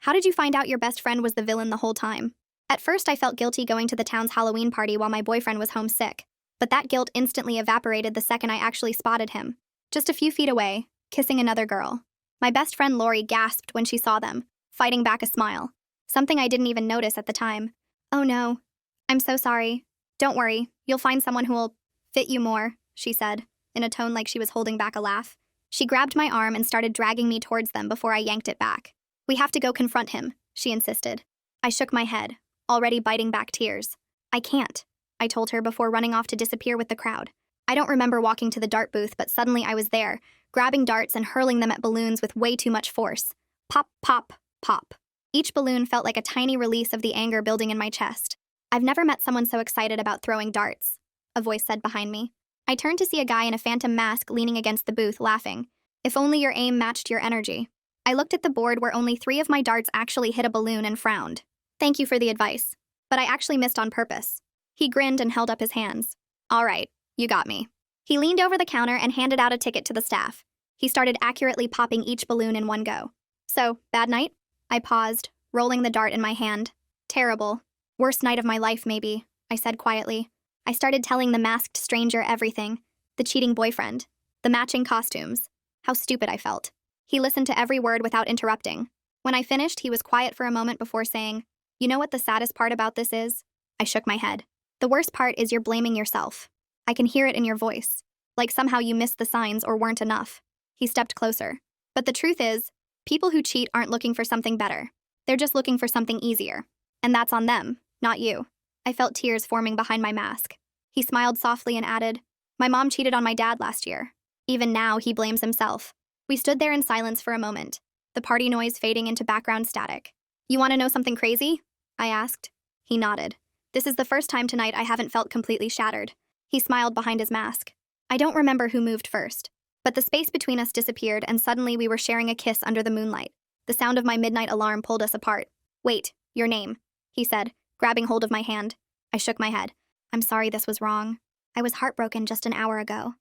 How did you find out your best friend was the villain the whole time? At first, I felt guilty going to the town's Halloween party while my boyfriend was homesick, but that guilt instantly evaporated the second I actually spotted him, just a few feet away, kissing another girl. My best friend Lori gasped when she saw them, fighting back a smile, something I didn't even notice at the time. "Oh no. I'm so sorry. Don't worry, you'll find someone who'll fit you more," she said, in a tone like she was holding back a laugh. She grabbed my arm and started dragging me towards them before I yanked it back. "We have to go confront him," she insisted. I shook my head, already biting back tears. "I can't," I told her before running off to disappear with the crowd. I don't remember walking to the dart booth, but suddenly I was there, grabbing darts and hurling them at balloons with way too much force. Pop, pop, pop. Each balloon felt like a tiny release of the anger building in my chest. "I've never met someone so excited about throwing darts," a voice said behind me. I turned to see a guy in a phantom mask leaning against the booth, laughing. "If only your aim matched your energy." I looked at the board where only 3 of my darts actually hit a balloon and frowned. "Thank you for the advice, but I actually missed on purpose." He grinned and held up his hands. "All right, you got me." He leaned over the counter and handed out a ticket to the staff. He started accurately popping each balloon in one go. "So, bad night?" I paused, rolling the dart in my hand. "Terrible. Worst night of my life, maybe," I said quietly. I started telling the masked stranger everything. The cheating boyfriend. The matching costumes. How stupid I felt. He listened to every word without interrupting. When I finished, he was quiet for a moment before saying, "You know what the saddest part about this is?" I shook my head. "The worst part is you're blaming yourself. I can hear it in your voice. Like somehow you missed the signs or weren't enough." He stepped closer. "But the truth is, people who cheat aren't looking for something better. They're just looking for something easier. And that's on them, not you." I felt tears forming behind my mask. He smiled softly and added, "My mom cheated on my dad last year. Even now, he blames himself." We stood there in silence for a moment, the party noise fading into background static. "You want to know something crazy?" I asked. He nodded. "This is the first time tonight I haven't felt completely shattered." He smiled behind his mask. I don't remember who moved first, but the space between us disappeared and suddenly we were sharing a kiss under the moonlight. The sound of my midnight alarm pulled us apart. "Wait, your name," he said, grabbing hold of my hand. I shook my head. "I'm sorry this was wrong. I was heartbroken just an hour ago.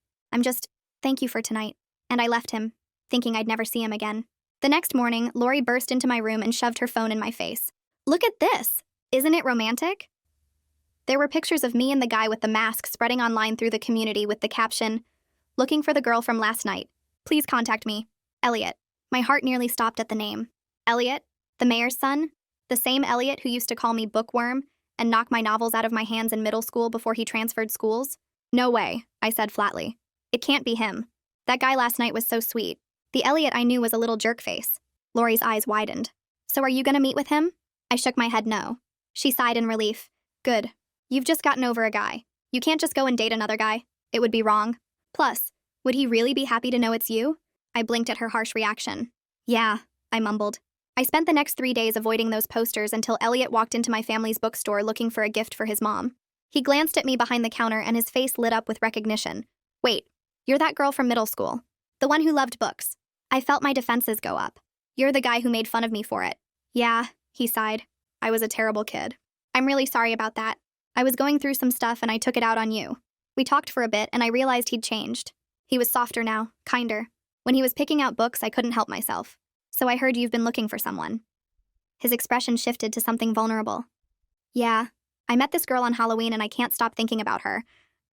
Thank you for tonight." And I left him, thinking I'd never see him again. The next morning, Lori burst into my room and shoved her phone in my face. "Look at this! Isn't it romantic?" There were pictures of me and the guy with the mask spreading online through the community with the caption, "Looking for the girl from last night. Please contact me. Elliot." My heart nearly stopped at the name. Elliot? The mayor's son? The same Elliot who used to call me bookworm and knock my novels out of my hands in middle school before he transferred schools? "No way," I said flatly. "It can't be him. That guy last night was so sweet. The Elliot I knew was a little jerk-face." Lori's eyes widened. "So are you gonna meet with him?" I shook my head no. She sighed in relief. "Good. You've just gotten over a guy. You can't just go and date another guy. It would be wrong. Plus, would he really be happy to know it's you?" I blinked at her harsh reaction. "Yeah," I mumbled. I spent the next 3 days avoiding those posters until Elliot walked into my family's bookstore looking for a gift for his mom. He glanced at me behind the counter and his face lit up with recognition. "Wait, you're that girl from middle school. The one who loved books." I felt my defenses go up. "You're the guy who made fun of me for it." "Yeah," he sighed. "I was a terrible kid. I'm really sorry about that. I was going through some stuff and I took it out on you." We talked for a bit and I realized he'd changed. He was softer now, kinder. When he was picking out books, I couldn't help myself. "So I heard you've been looking for someone." His expression shifted to something vulnerable. "Yeah, I met this girl on Halloween and I can't stop thinking about her.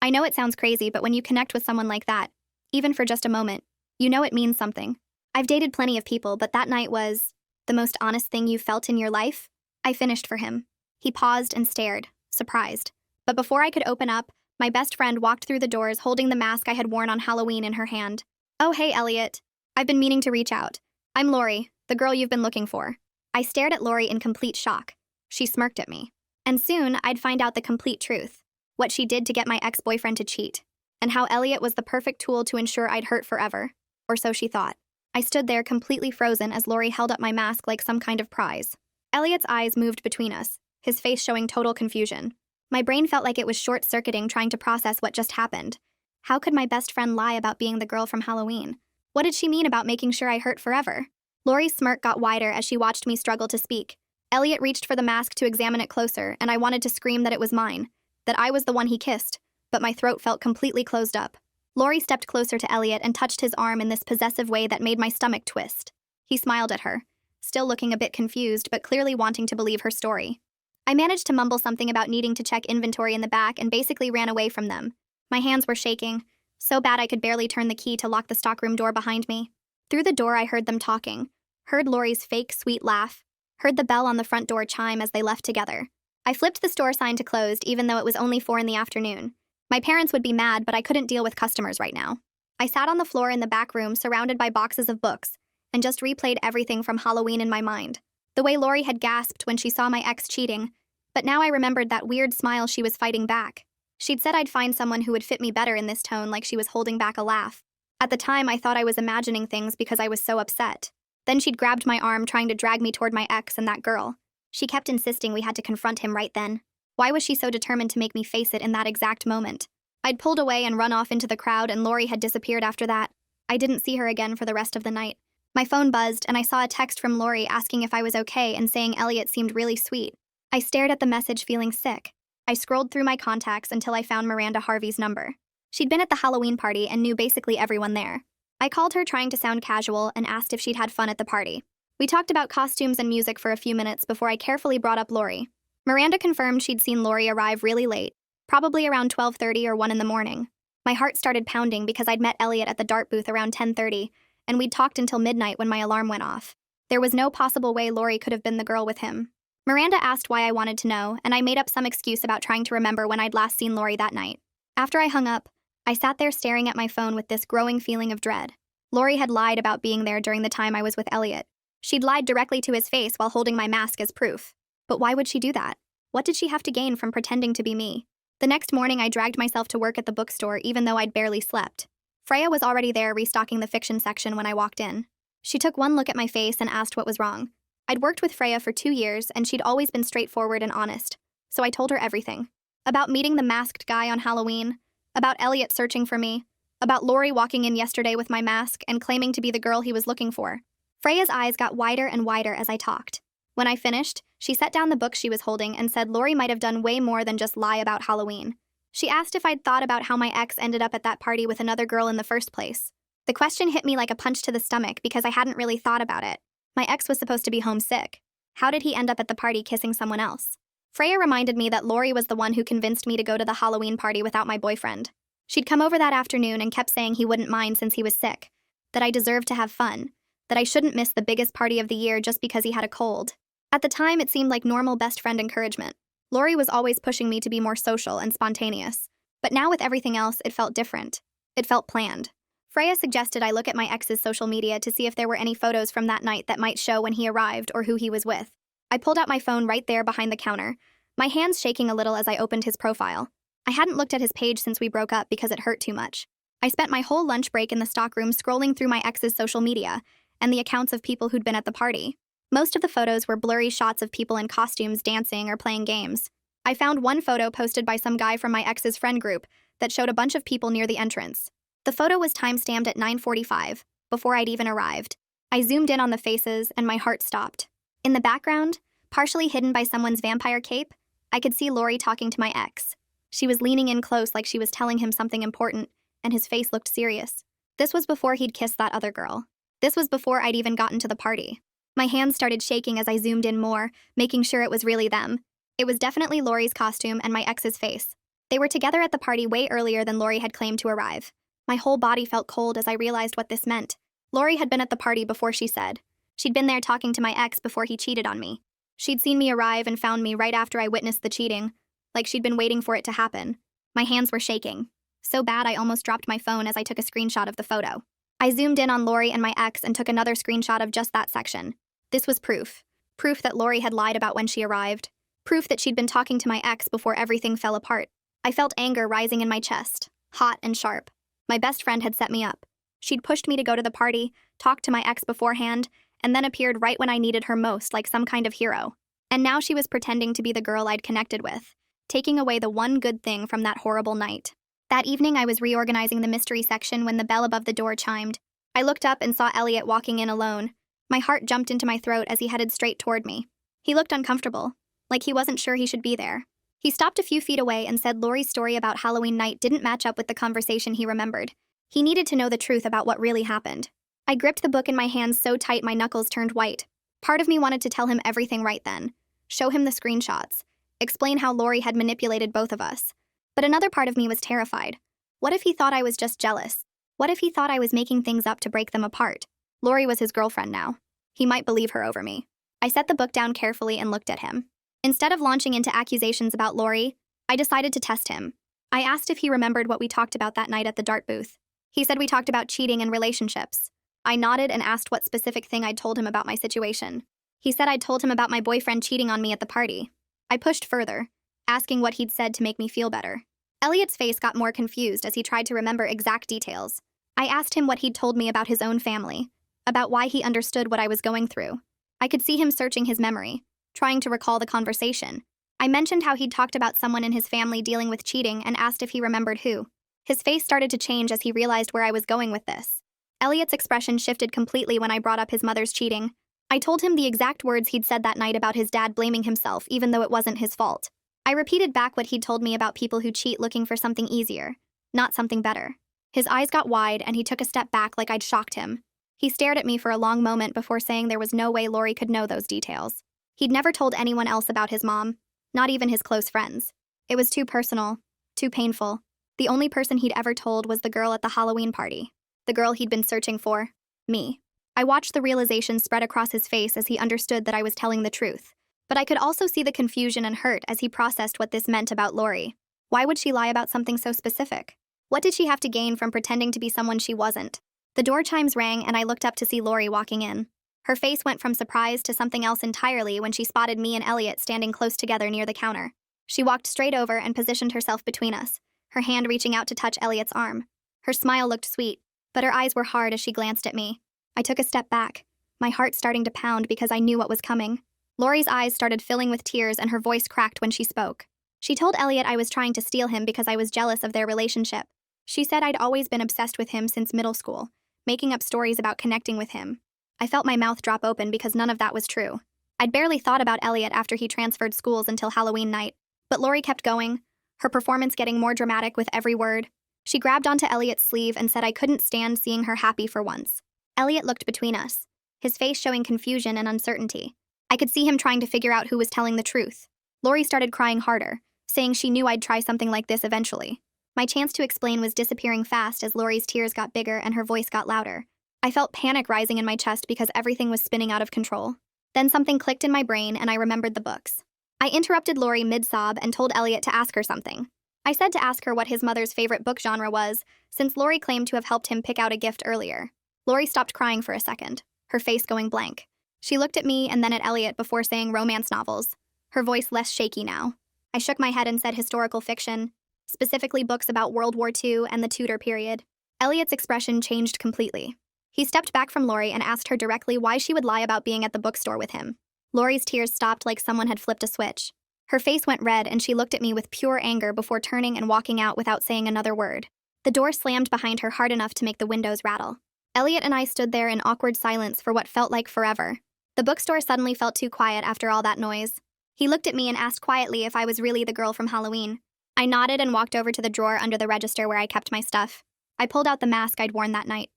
I know it sounds crazy, but when you connect with someone like that, even for just a moment, you know it means something. I've dated plenty of people, but that night was the most honest thing you felt in your life." I finished for him. He paused and stared, surprised. But before I could open up, my best friend walked through the doors holding the mask I had worn on Halloween in her hand. "Oh, hey, Elliot. I've been meaning to reach out. I'm Lori, the girl you've been looking for." I stared at Lori in complete shock. She smirked at me. And soon, I'd find out the complete truth. What she did to get my ex-boyfriend to cheat. And how Elliot was the perfect tool to ensure I'd hurt forever. Or so she thought. I stood there completely frozen as Lori held up my mask like some kind of prize. Elliot's eyes moved between us, his face showing total confusion. My brain felt like it was short-circuiting trying to process what just happened. How could my best friend lie about being the girl from Halloween? What did she mean about making sure I hurt forever? Lori's smirk got wider as she watched me struggle to speak. Elliot reached for the mask to examine it closer, and I wanted to scream that it was mine, that I was the one he kissed, but my throat felt completely closed up. Lori stepped closer to Elliot and touched his arm in this possessive way that made my stomach twist. He smiled at her. still looking a bit confused but clearly wanting to believe her story. I managed to mumble something about needing to check inventory in the back and basically ran away from them. My hands were shaking, so bad I could barely turn the key to lock the stockroom door behind me. Through the door I heard them talking, heard Lori's fake, sweet laugh, heard the bell on the front door chime as they left together. I flipped the store sign to closed even though it was only 4 p.m. My parents would be mad, but I couldn't deal with customers right now. I sat on the floor in the back room surrounded by boxes of books and just replayed everything from Halloween in my mind. The way Lori had gasped when she saw my ex cheating, but now I remembered that weird smile she was fighting back. She'd said I'd find someone who would fit me better in this tone, like she was holding back a laugh. At the time, I thought I was imagining things because I was so upset. Then she'd grabbed my arm, trying to drag me toward my ex and that girl. She kept insisting we had to confront him right then. Why was she so determined to make me face it in that exact moment? I'd pulled away and run off into the crowd, and Lori had disappeared after that. I didn't see her again for the rest of the night. My phone buzzed, and I saw a text from Lori asking if I was okay and saying Elliot seemed really sweet. I stared at the message feeling sick. I scrolled through my contacts until I found Miranda Harvey's number. She'd been at the Halloween party and knew basically everyone there. I called her trying to sound casual and asked if she'd had fun at the party. We talked about costumes and music for a few minutes before I carefully brought up Lori. Miranda confirmed she'd seen Lori arrive really late, probably around 12:30 or 1 a.m. My heart started pounding because I'd met Elliot at the dart booth around 10:30, and we'd talked until midnight when my alarm went off. There was no possible way Lori could have been the girl with him. Miranda asked why I wanted to know, and I made up some excuse about trying to remember when I'd last seen Lori that night. After I hung up, I sat there staring at my phone with this growing feeling of dread. Lori had lied about being there during the time I was with Elliot. She'd lied directly to his face while holding my mask as proof. But why would she do that? What did she have to gain from pretending to be me? The next morning, I dragged myself to work at the bookstore even though I'd barely slept. Freya was already there restocking the fiction section when I walked in. She took one look at my face and asked what was wrong. I'd worked with Freya for 2 years, and she'd always been straightforward and honest, so I told her everything. About meeting the masked guy on Halloween, about Elliot searching for me, about Lori walking in yesterday with my mask and claiming to be the girl he was looking for. Freya's eyes got wider and wider as I talked. When I finished, she set down the book she was holding and said Lori might have done way more than just lie about Halloween. She asked if I'd thought about how my ex ended up at that party with another girl in the first place. The question hit me like a punch to the stomach because I hadn't really thought about it. My ex was supposed to be homesick. How did he end up at the party kissing someone else? Freya reminded me that Lori was the one who convinced me to go to the Halloween party without my boyfriend. She'd come over that afternoon and kept saying he wouldn't mind since he was sick, that I deserved to have fun, that I shouldn't miss the biggest party of the year just because he had a cold. At the time, it seemed like normal best friend encouragement. Lori was always pushing me to be more social and spontaneous. But now with everything else, it felt different. It felt planned. Freya suggested I look at my ex's social media to see if there were any photos from that night that might show when he arrived or who he was with. I pulled out my phone right there behind the counter, my hands shaking a little as I opened his profile. I hadn't looked at his page since we broke up because it hurt too much. I spent my whole lunch break in the stockroom scrolling through my ex's social media and the accounts of people who'd been at the party. Most of the photos were blurry shots of people in costumes dancing or playing games. I found one photo posted by some guy from my ex's friend group that showed a bunch of people near the entrance. The photo was time-stamped at 9:45, before I'd even arrived. I zoomed in on the faces, and my heart stopped. In the background, partially hidden by someone's vampire cape, I could see Lori talking to my ex. She was leaning in close like she was telling him something important, and his face looked serious. This was before he'd kissed that other girl. This was before I'd even gotten to the party. My hands started shaking as I zoomed in more, making sure it was really them. It was definitely Lori's costume and my ex's face. They were together at the party way earlier than Lori had claimed to arrive. My whole body felt cold as I realized what this meant. Lori had been at the party before she said. She'd been there talking to my ex before he cheated on me. She'd seen me arrive and found me right after I witnessed the cheating, like she'd been waiting for it to happen. My hands were shaking. So bad I almost dropped my phone as I took a screenshot of the photo. I zoomed in on Lori and my ex and took another screenshot of just that section. This was proof. Proof that Lori had lied about when she arrived. Proof that she'd been talking to my ex before everything fell apart. I felt anger rising in my chest, hot and sharp. My best friend had set me up. She'd pushed me to go to the party, talked to my ex beforehand, and then appeared right when I needed her most like some kind of hero. And now she was pretending to be the girl I'd connected with, taking away the one good thing from that horrible night. That evening, I was reorganizing the mystery section when the bell above the door chimed. I looked up and saw Elliot walking in alone. My heart jumped into my throat as he headed straight toward me. He looked uncomfortable, like he wasn't sure he should be there. He stopped a few feet away and said Lori's story about Halloween night didn't match up with the conversation he remembered. He needed to know the truth about what really happened. I gripped the book in my hands so tight my knuckles turned white. Part of me wanted to tell him everything right then, show him the screenshots, explain how Lori had manipulated both of us. But another part of me was terrified. What if he thought I was just jealous? What if he thought I was making things up to break them apart? Lori was his girlfriend now. He might believe her over me. I set the book down carefully and looked at him. Instead of launching into accusations about Lori, I decided to test him. I asked if he remembered what we talked about that night at the dart booth. He said we talked about cheating and relationships. I nodded and asked what specific thing I'd told him about my situation. He said I'd told him about my boyfriend cheating on me at the party. I pushed further, asking what he'd said to make me feel better. Elliot's face got more confused as he tried to remember exact details. I asked him what he'd told me about his own family, about why he understood what I was going through. I could see him searching his memory, trying to recall the conversation. I mentioned how he'd talked about someone in his family dealing with cheating and asked if he remembered who. His face started to change as he realized where I was going with this. Elliot's expression shifted completely when I brought up his mother's cheating. I told him the exact words he'd said that night about his dad blaming himself even though it wasn't his fault. I repeated back what he'd told me about people who cheat looking for something easier, not something better. His eyes got wide and he took a step back like I'd shocked him. He stared at me for a long moment before saying there was no way Lori could know those details. He'd never told anyone else about his mom, not even his close friends. It was too personal, too painful. The only person he'd ever told was the girl at the Halloween party. The girl he'd been searching for. Me. I watched the realization spread across his face as he understood that I was telling the truth. But I could also see the confusion and hurt as he processed what this meant about Lori. Why would she lie about something so specific? What did she have to gain from pretending to be someone she wasn't? The door chimes rang and I looked up to see Lori walking in. Her face went from surprise to something else entirely when she spotted me and Elliot standing close together near the counter. She walked straight over and positioned herself between us, her hand reaching out to touch Elliot's arm. Her smile looked sweet, but her eyes were hard as she glanced at me. I took a step back, my heart starting to pound because I knew what was coming. Lori's eyes started filling with tears and her voice cracked when she spoke. She told Elliot I was trying to steal him because I was jealous of their relationship. She said I'd always been obsessed with him since middle school, making up stories about connecting with him. I felt my mouth drop open because none of that was true. I'd barely thought about Elliot after he transferred schools until Halloween night, but Lori kept going, her performance getting more dramatic with every word. She grabbed onto Elliot's sleeve and said I couldn't stand seeing her happy for once. Elliot looked between us, his face showing confusion and uncertainty. I could see him trying to figure out who was telling the truth. Lori started crying harder, saying she knew I'd try something like this eventually. My chance to explain was disappearing fast as Lori's tears got bigger and her voice got louder. I felt panic rising in my chest because everything was spinning out of control. Then something clicked in my brain and I remembered the books. I interrupted Lori mid-sob and told Elliot to ask her something. I said to ask her what his mother's favorite book genre was, since Lori claimed to have helped him pick out a gift earlier. Lori stopped crying for a second, her face going blank. She looked at me and then at Elliot before saying romance novels, her voice less shaky now. I shook my head and said historical fiction, specifically books about World War II and the Tudor period. Elliot's expression changed completely. He stepped back from Lori and asked her directly why she would lie about being at the bookstore with him. Lori's tears stopped like someone had flipped a switch. Her face went red and she looked at me with pure anger before turning and walking out without saying another word. The door slammed behind her hard enough to make the windows rattle. Elliot and I stood there in awkward silence for what felt like forever. The bookstore suddenly felt too quiet after all that noise. He looked at me and asked quietly if I was really the girl from Halloween. I nodded and walked over to the drawer under the register where I kept my stuff. I pulled out the mask I'd worn that night,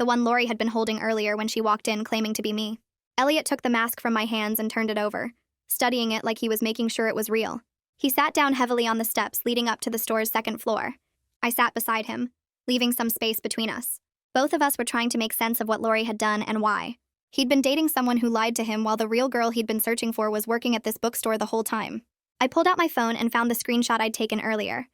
the one Lori had been holding earlier when she walked in claiming to be me. Elliot took the mask from my hands and turned it over, studying it like he was making sure it was real. He sat down heavily on the steps leading up to the store's second floor. I sat beside him, leaving some space between us. Both of us were trying to make sense of what Lori had done and why. He'd been dating someone who lied to him while the real girl he'd been searching for was working at this bookstore the whole time. I pulled out my phone and found the screenshot I'd taken earlier.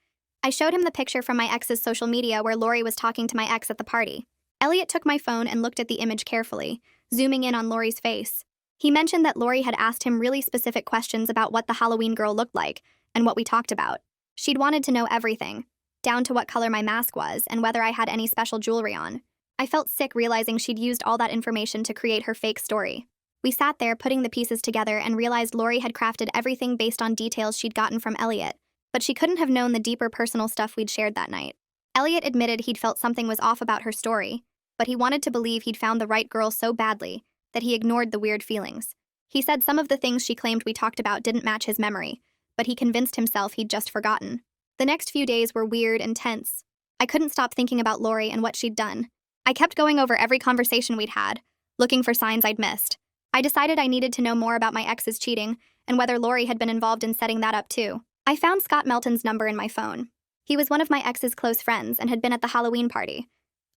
I showed him the picture from my ex's social media where Lori was talking to my ex at the party. Elliot took my phone and looked at the image carefully, zooming in on Lori's face. He mentioned that Lori had asked him really specific questions about what the Halloween girl looked like and what we talked about. She'd wanted to know everything, down to what color my mask was and whether I had any special jewelry on. I felt sick realizing she'd used all that information to create her fake story. We sat there putting the pieces together and realized Lori had crafted everything based on details she'd gotten from Elliot, but she couldn't have known the deeper personal stuff we'd shared that night. Elliot admitted he'd felt something was off about her story, but he wanted to believe he'd found the right girl so badly that he ignored the weird feelings. He said some of the things she claimed we talked about didn't match his memory, but he convinced himself he'd just forgotten. The next few days were weird and tense. I couldn't stop thinking about Lori and what she'd done. I kept going over every conversation we'd had, looking for signs I'd missed. I decided I needed to know more about my ex's cheating and whether Lori had been involved in setting that up too. I found Scott Melton's number in my phone. He was one of my ex's close friends and had been at the Halloween party.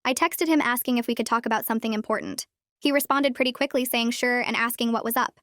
I texted him asking if we could talk about something important. He responded pretty quickly saying sure and asking what was up.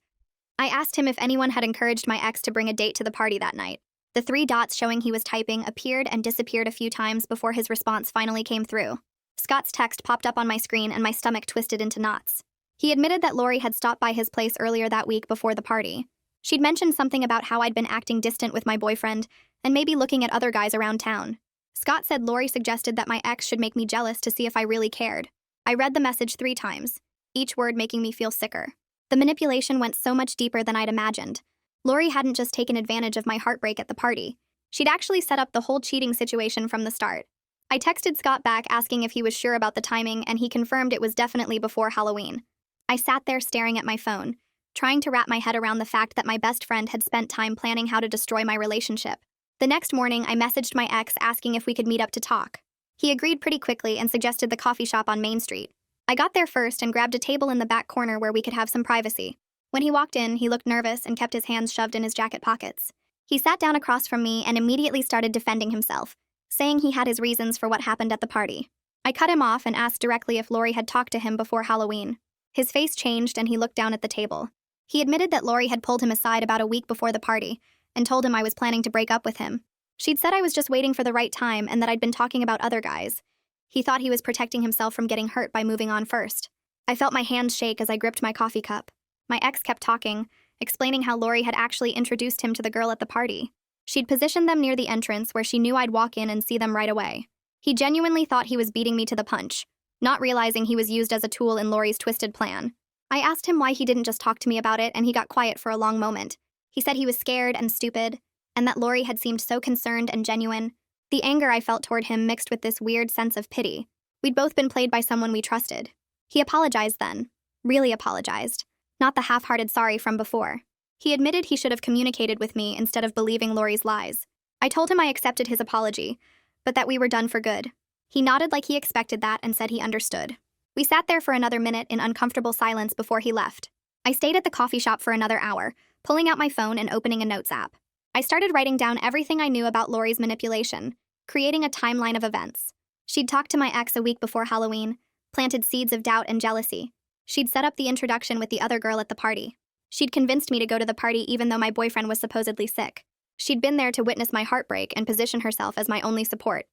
I asked him if anyone had encouraged my ex to bring a date to the party that night. The 3 dots showing he was typing appeared and disappeared a few times before his response finally came through. Scott's text popped up on my screen and my stomach twisted into knots. He admitted that Lori had stopped by his place earlier that week before the party. She'd mentioned something about how I'd been acting distant with my boyfriend and maybe looking at other guys around town. Scott said Lori suggested that my ex should make me jealous to see if I really cared. I read the message 3 times, each word making me feel sicker. The manipulation went so much deeper than I'd imagined. Lori hadn't just taken advantage of my heartbreak at the party. She'd actually set up the whole cheating situation from the start. I texted Scott back asking if he was sure about the timing, and he confirmed it was definitely before Halloween. I sat there staring at my phone, trying to wrap my head around the fact that my best friend had spent time planning how to destroy my relationship. The next morning, I messaged my ex asking if we could meet up to talk. He agreed pretty quickly and suggested the coffee shop on Main Street. I got there first and grabbed a table in the back corner where we could have some privacy. When he walked in, he looked nervous and kept his hands shoved in his jacket pockets. He sat down across from me and immediately started defending himself, saying he had his reasons for what happened at the party. I cut him off and asked directly if Lori had talked to him before Halloween. His face changed and he looked down at the table. He admitted that Lori had pulled him aside about a week before the party and told him I was planning to break up with him. She'd said I was just waiting for the right time and that I'd been talking about other guys. He thought he was protecting himself from getting hurt by moving on first. I felt my hands shake as I gripped my coffee cup. My ex kept talking, explaining how Lori had actually introduced him to the girl at the party. She'd positioned them near the entrance where she knew I'd walk in and see them right away. He genuinely thought he was beating me to the punch, not realizing he was used as a tool in Lori's twisted plan. I asked him why he didn't just talk to me about it, and he got quiet for a long moment. He said he was scared and stupid, and that Lori had seemed so concerned and genuine. The anger I felt toward him mixed with this weird sense of pity. We'd both been played by someone we trusted. He apologized then. Really apologized. Not the half-hearted sorry from before. He admitted he should have communicated with me instead of believing Lori's lies. I told him I accepted his apology, but that we were done for good. He nodded like he expected that and said he understood. We sat there for another minute in uncomfortable silence before he left. I stayed at the coffee shop for another hour, pulling out my phone and opening a notes app. I started writing down everything I knew about Lori's manipulation, creating a timeline of events. She'd talked to my ex a week before Halloween, planted seeds of doubt and jealousy. She'd set up the introduction with the other girl at the party. She'd convinced me to go to the party even though my boyfriend was supposedly sick. She'd been there to witness my heartbreak and position herself as my only support.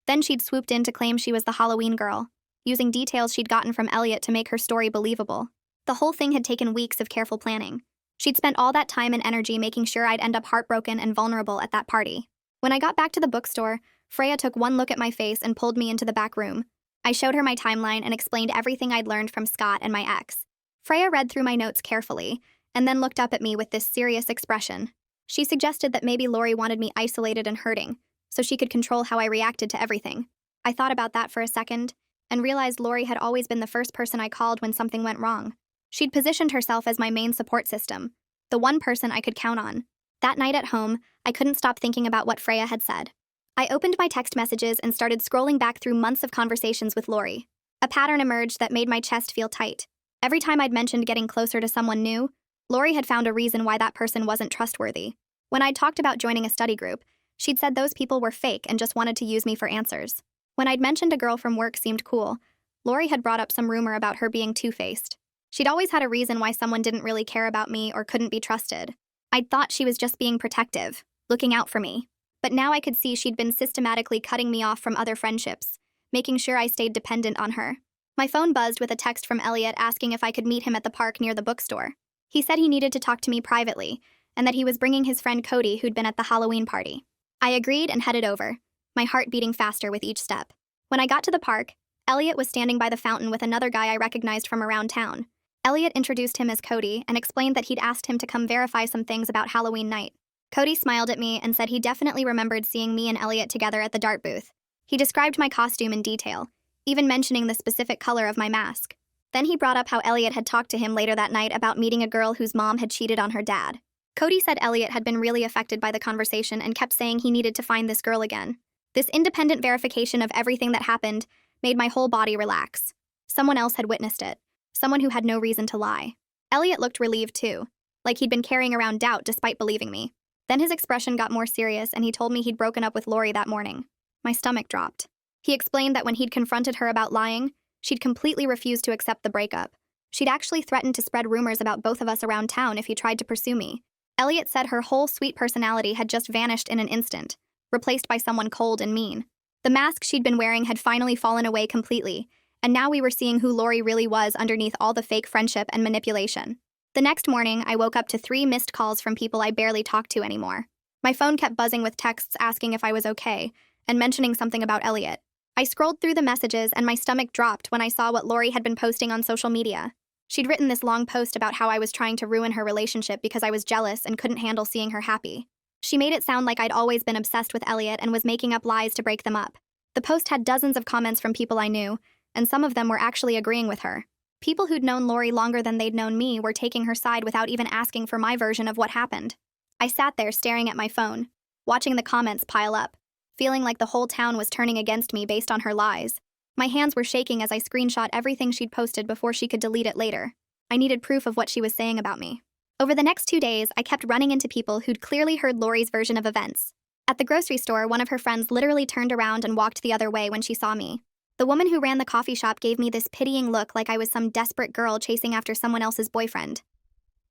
Then she'd swooped in to claim she was the Halloween girl, using details she'd gotten from Elliot to make her story believable. The whole thing had taken weeks of careful planning. She'd spent all that time and energy making sure I'd end up heartbroken and vulnerable at that party. When I got back to the bookstore, Freya took one look at my face and pulled me into the back room. I showed her my timeline and explained everything I'd learned from Scott and my ex. Freya read through my notes carefully, and then looked up at me with this serious expression. She suggested that maybe Lori wanted me isolated and hurting, so she could control how I reacted to everything. I thought about that for a second, and realized Lori had always been the first person I called when something went wrong. She'd positioned herself as my main support system, the one person I could count on. That night at home, I couldn't stop thinking about what Freya had said. I opened my text messages and started scrolling back through months of conversations with Lori. A pattern emerged that made my chest feel tight. Every time I'd mentioned getting closer to someone new, Lori had found a reason why that person wasn't trustworthy. When I'd talked about joining a study group, she'd said those people were fake and just wanted to use me for answers. When I'd mentioned a girl from work seemed cool, Lori had brought up some rumor about her being two-faced. She'd always had a reason why someone didn't really care about me or couldn't be trusted. I'd thought she was just being protective, looking out for me. But now I could see she'd been systematically cutting me off from other friendships, making sure I stayed dependent on her. My phone buzzed with a text from Elliot asking if I could meet him at the park near the bookstore. He said he needed to talk to me privately, and that he was bringing his friend Cody who'd been at the Halloween party. I agreed and headed over, my heart beating faster with each step. When I got to the park, Elliot was standing by the fountain with another guy I recognized from around town. Elliot introduced him as Cody and explained that he'd asked him to come verify some things about Halloween night. Cody smiled at me and said he definitely remembered seeing me and Elliot together at the dart booth. He described my costume in detail, even mentioning the specific color of my mask. Then he brought up how Elliot had talked to him later that night about meeting a girl whose mom had cheated on her dad. Cody said Elliot had been really affected by the conversation and kept saying he needed to find this girl again. This independent verification of everything that happened made my whole body relax. Someone else had witnessed it. Someone who had no reason to lie. Elliot looked relieved too, like he'd been carrying around doubt despite believing me. Then his expression got more serious and he told me he'd broken up with Lori that morning. My stomach dropped. He explained that when he'd confronted her about lying, she'd completely refused to accept the breakup. She'd actually threatened to spread rumors about both of us around town if he tried to pursue me. Elliot said her whole sweet personality had just vanished in an instant, replaced by someone cold and mean. The mask she'd been wearing had finally fallen away completely, and now we were seeing who Lori really was underneath all the fake friendship and manipulation. The next morning, I woke up to 3 missed calls from people I barely talked to anymore. My phone kept buzzing with texts asking if I was okay, and mentioning something about Elliot. I scrolled through the messages and my stomach dropped when I saw what Lori had been posting on social media. She'd written this long post about how I was trying to ruin her relationship because I was jealous and couldn't handle seeing her happy. She made it sound like I'd always been obsessed with Elliot and was making up lies to break them up. The post had dozens of comments from people I knew, and some of them were actually agreeing with her. People who'd known Lori longer than they'd known me were taking her side without even asking for my version of what happened. I sat there staring at my phone, watching the comments pile up, feeling like the whole town was turning against me based on her lies. My hands were shaking as I screenshot everything she'd posted before she could delete it later. I needed proof of what she was saying about me. Over the next 2 days, I kept running into people who'd clearly heard Lori's version of events. At the grocery store, one of her friends literally turned around and walked the other way when she saw me. The woman who ran the coffee shop gave me this pitying look like I was some desperate girl chasing after someone else's boyfriend.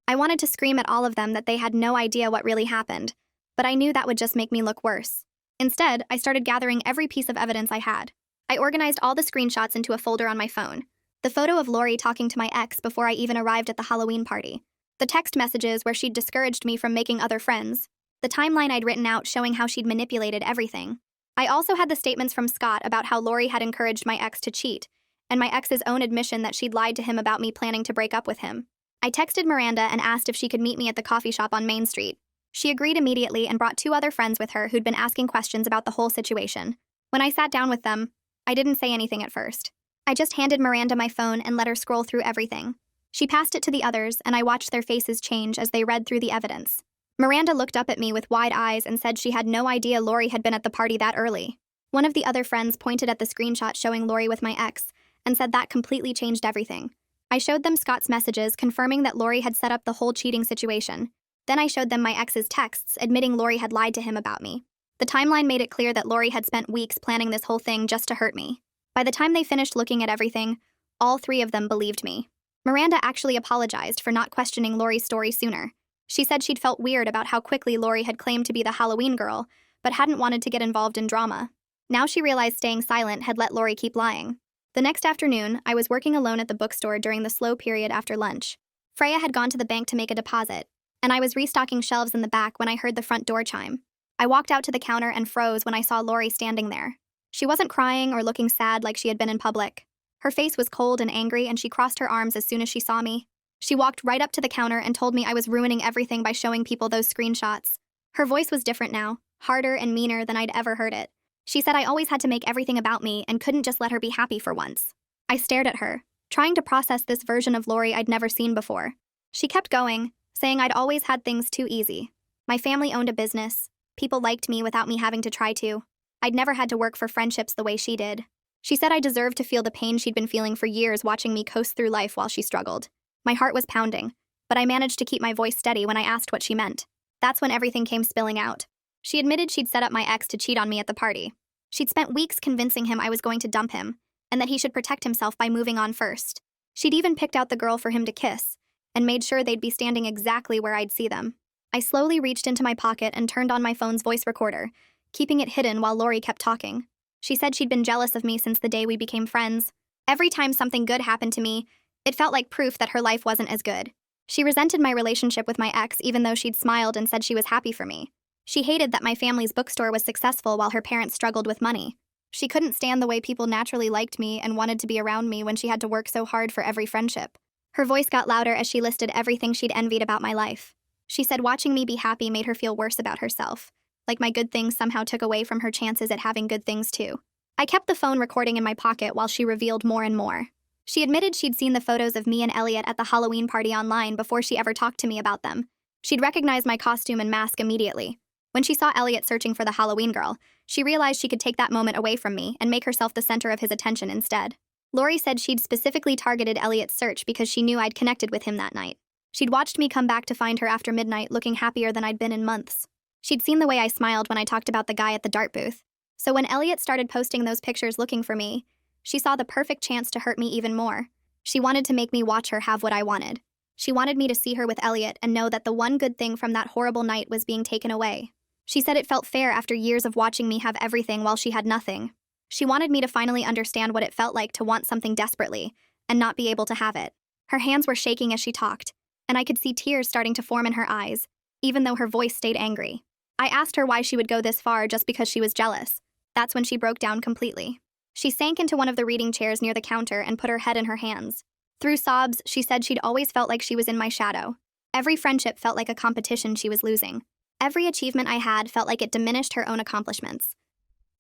I wanted to scream at all of them that they had no idea what really happened, but I knew that would just make me look worse. Instead, I started gathering every piece of evidence I had. I organized all the screenshots into a folder on my phone. The photo of Lori talking to my ex before I even arrived at the Halloween party. The text messages where she'd discouraged me from making other friends. The timeline I'd written out showing how she'd manipulated everything. I also had the statements from Scott about how Lori had encouraged my ex to cheat, and my ex's own admission that she'd lied to him about me planning to break up with him. I texted Miranda and asked if she could meet me at the coffee shop on Main Street. She agreed immediately and brought 2 other friends with her who'd been asking questions about the whole situation. When I sat down with them, I didn't say anything at first. I just handed Miranda my phone and let her scroll through everything. She passed it to the others, and I watched their faces change as they read through the evidence. Miranda looked up at me with wide eyes and said she had no idea Lori had been at the party that early. One of the other friends pointed at the screenshot showing Lori with my ex and said that completely changed everything. I showed them Scott's messages confirming that Lori had set up the whole cheating situation. Then I showed them my ex's texts admitting Lori had lied to him about me. The timeline made it clear that Lori had spent weeks planning this whole thing just to hurt me. By the time they finished looking at everything, all 3 of them believed me. Miranda actually apologized for not questioning Lori's story sooner. She said she'd felt weird about how quickly Lori had claimed to be the Halloween girl, but hadn't wanted to get involved in drama. Now she realized staying silent had let Lori keep lying. The next afternoon, I was working alone at the bookstore during the slow period after lunch. Freya had gone to the bank to make a deposit, and I was restocking shelves in the back when I heard the front door chime. I walked out to the counter and froze when I saw Lori standing there. She wasn't crying or looking sad like she had been in public. Her face was cold and angry, and she crossed her arms as soon as she saw me. She walked right up to the counter and told me I was ruining everything by showing people those screenshots. Her voice was different now, harder and meaner than I'd ever heard it. She said I always had to make everything about me and couldn't just let her be happy for once. I stared at her, trying to process this version of Lori I'd never seen before. She kept going, saying I'd always had things too easy. My family owned a business. People liked me without me having to try to. I'd never had to work for friendships the way she did. She said I deserved to feel the pain she'd been feeling for years watching me coast through life while she struggled. My heart was pounding, but I managed to keep my voice steady when I asked what she meant. That's when everything came spilling out. She admitted she'd set up my ex to cheat on me at the party. She'd spent weeks convincing him I was going to dump him, and that he should protect himself by moving on first. She'd even picked out the girl for him to kiss, and made sure they'd be standing exactly where I'd see them. I slowly reached into my pocket and turned on my phone's voice recorder, keeping it hidden while Lori kept talking. She said she'd been jealous of me since the day we became friends. Every time something good happened to me, it felt like proof that her life wasn't as good. She resented my relationship with my ex even though she'd smiled and said she was happy for me. She hated that my family's bookstore was successful while her parents struggled with money. She couldn't stand the way people naturally liked me and wanted to be around me when she had to work so hard for every friendship. Her voice got louder as she listed everything she'd envied about my life. She said watching me be happy made her feel worse about herself, like my good things somehow took away from her chances at having good things too. I kept the phone recording in my pocket while she revealed more and more. She admitted she'd seen the photos of me and Elliot at the Halloween party online before she ever talked to me about them. She'd recognized my costume and mask immediately. When she saw Elliot searching for the Halloween girl, she realized she could take that moment away from me and make herself the center of his attention instead. Lori said she'd specifically targeted Elliot's search because she knew I'd connected with him that night. She'd watched me come back to find her after midnight looking happier than I'd been in months. She'd seen the way I smiled when I talked about the guy at the dart booth. So when Elliot started posting those pictures looking for me, she saw the perfect chance to hurt me even more. She wanted to make me watch her have what I wanted. She wanted me to see her with Elliot and know that the one good thing from that horrible night was being taken away. She said it felt fair after years of watching me have everything while she had nothing. She wanted me to finally understand what it felt like to want something desperately and not be able to have it. Her hands were shaking as she talked, and I could see tears starting to form in her eyes, even though her voice stayed angry. I asked her why she would go this far just because she was jealous. That's when she broke down completely. She sank into one of the reading chairs near the counter and put her head in her hands. Through sobs, she said she'd always felt like she was in my shadow. Every friendship felt like a competition she was losing. Every achievement I had felt like it diminished her own accomplishments.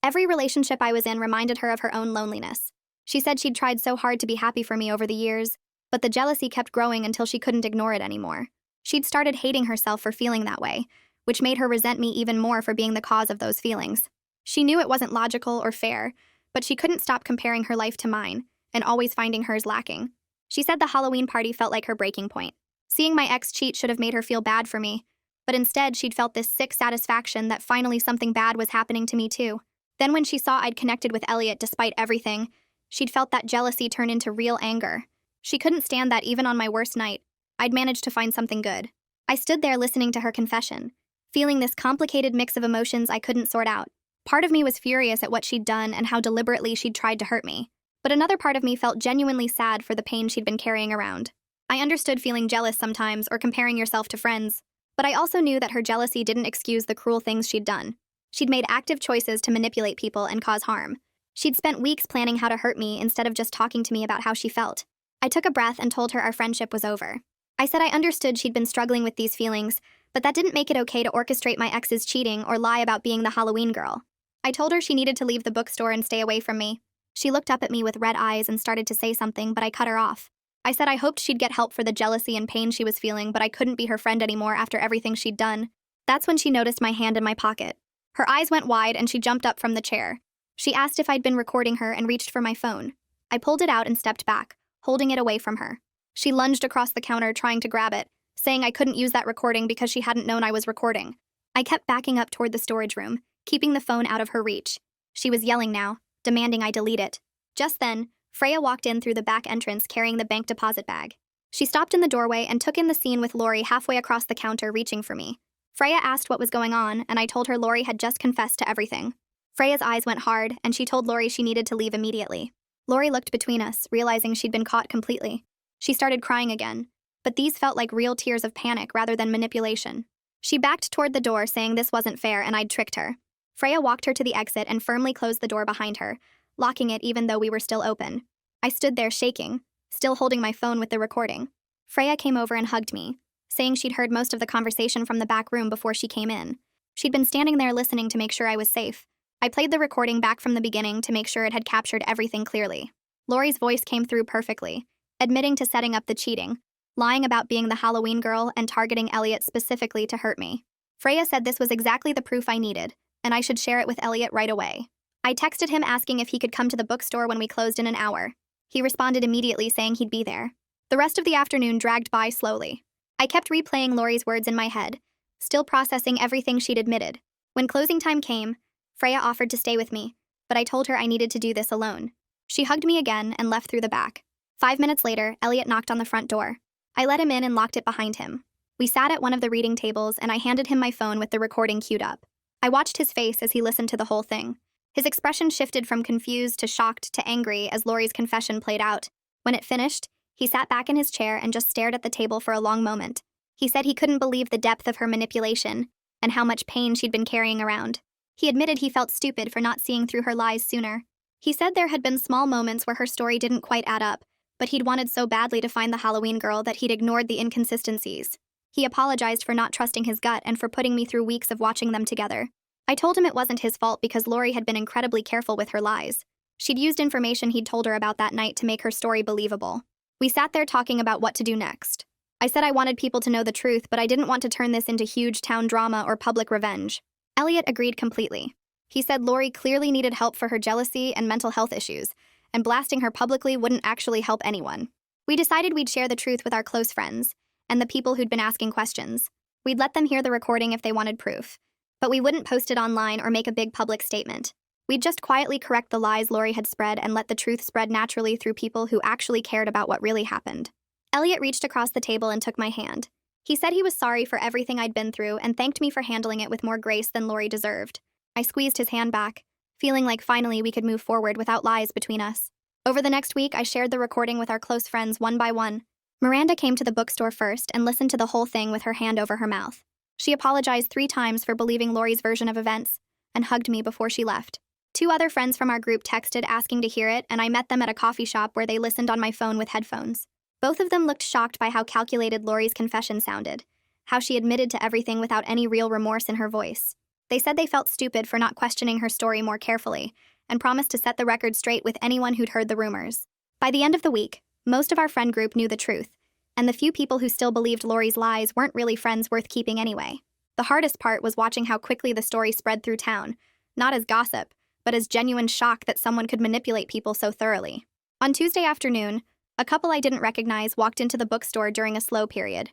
Every relationship I was in reminded her of her own loneliness. She said she'd tried so hard to be happy for me over the years, but the jealousy kept growing until she couldn't ignore it anymore. She'd started hating herself for feeling that way, which made her resent me even more for being the cause of those feelings. She knew it wasn't logical or fair, but she couldn't stop comparing her life to mine, and always finding hers lacking. She said the Halloween party felt like her breaking point. Seeing my ex cheat should have made her feel bad for me, but instead she'd felt this sick satisfaction that finally something bad was happening to me too. Then when she saw I'd connected with Elliot despite everything, she'd felt that jealousy turn into real anger. She couldn't stand that even on my worst night, I'd managed to find something good. I stood there listening to her confession, feeling this complicated mix of emotions I couldn't sort out. Part of me was furious at what she'd done and how deliberately she'd tried to hurt me, but another part of me felt genuinely sad for the pain she'd been carrying around. I understood feeling jealous sometimes or comparing yourself to friends, but I also knew that her jealousy didn't excuse the cruel things she'd done. She'd made active choices to manipulate people and cause harm. She'd spent weeks planning how to hurt me instead of just talking to me about how she felt. I took a breath and told her our friendship was over. I said I understood she'd been struggling with these feelings, but that didn't make it okay to orchestrate my ex's cheating or lie about being the Halloween girl. I told her she needed to leave the bookstore and stay away from me. She looked up at me with red eyes and started to say something, but I cut her off. I said I hoped she'd get help for the jealousy and pain she was feeling, but I couldn't be her friend anymore after everything she'd done. That's when she noticed my hand in my pocket. Her eyes went wide and she jumped up from the chair. She asked if I'd been recording her and reached for my phone. I pulled it out and stepped back, holding it away from her. She lunged across the counter trying to grab it, saying I couldn't use that recording because she hadn't known I was recording. I kept backing up toward the storage room, keeping the phone out of her reach. She was yelling now, demanding I delete it. Just then, Freya walked in through the back entrance carrying the bank deposit bag. She stopped in the doorway and took in the scene with Lori halfway across the counter reaching for me. Freya asked what was going on, and I told her Lori had just confessed to everything. Freya's eyes went hard, and she told Lori she needed to leave immediately. Lori looked between us, realizing she'd been caught completely. She started crying again, but these felt like real tears of panic rather than manipulation. She backed toward the door, saying this wasn't fair and I'd tricked her. Freya walked her to the exit and firmly closed the door behind her, locking it even though we were still open. I stood there shaking, still holding my phone with the recording. Freya came over and hugged me, saying she'd heard most of the conversation from the back room before she came in. She'd been standing there listening to make sure I was safe. I played the recording back from the beginning to make sure it had captured everything clearly. Lori's voice came through perfectly, admitting to setting up the cheating, lying about being the Halloween girl, and targeting Elliot specifically to hurt me. Freya said this was exactly the proof I needed, and I should share it with Elliot right away. I texted him asking if he could come to the bookstore when we closed in an hour. He responded immediately saying he'd be there. The rest of the afternoon dragged by slowly. I kept replaying Lori's words in my head, still processing everything she'd admitted. When closing time came, Freya offered to stay with me, but I told her I needed to do this alone. She hugged me again and left through the back. 5 minutes later, Elliot knocked on the front door. I let him in and locked it behind him. We sat at one of the reading tables and I handed him my phone with the recording queued up. I watched his face as he listened to the whole thing. His expression shifted from confused to shocked to angry as Lori's confession played out. When it finished, he sat back in his chair and just stared at the table for a long moment. He said he couldn't believe the depth of her manipulation and how much pain she'd been carrying around. He admitted he felt stupid for not seeing through her lies sooner. He said there had been small moments where her story didn't quite add up, but he'd wanted so badly to find the Halloween girl that he'd ignored the inconsistencies. He apologized for not trusting his gut and for putting me through weeks of watching them together. I told him it wasn't his fault because Lori had been incredibly careful with her lies. She'd used information he'd told her about that night to make her story believable. We sat there talking about what to do next. I said I wanted people to know the truth, but I didn't want to turn this into huge town drama or public revenge. Elliot agreed completely. He said Lori clearly needed help for her jealousy and mental health issues, and blasting her publicly wouldn't actually help anyone. We decided we'd share the truth with our close friends, and the people who'd been asking questions. We'd let them hear the recording if they wanted proof. But we wouldn't post it online or make a big public statement. We'd just quietly correct the lies Lori had spread and let the truth spread naturally through people who actually cared about what really happened. Elliot reached across the table and took my hand. He said he was sorry for everything I'd been through and thanked me for handling it with more grace than Lori deserved. I squeezed his hand back, feeling like finally we could move forward without lies between us. Over the next week, I shared the recording with our close friends one by one. Miranda came to the bookstore first and listened to the whole thing with her hand over her mouth. She apologized 3 times for believing Lori's version of events and hugged me before she left. 2 other friends from our group texted asking to hear it, and I met them at a coffee shop where they listened on my phone with headphones. Both of them looked shocked by how calculated Lori's confession sounded, how she admitted to everything without any real remorse in her voice. They said they felt stupid for not questioning her story more carefully, and promised to set the record straight with anyone who'd heard the rumors. By the end of the week, most of our friend group knew the truth, and the few people who still believed Lori's lies weren't really friends worth keeping anyway. The hardest part was watching how quickly the story spread through town, not as gossip, but as genuine shock that someone could manipulate people so thoroughly. On Tuesday afternoon, a couple I didn't recognize walked into the bookstore during a slow period.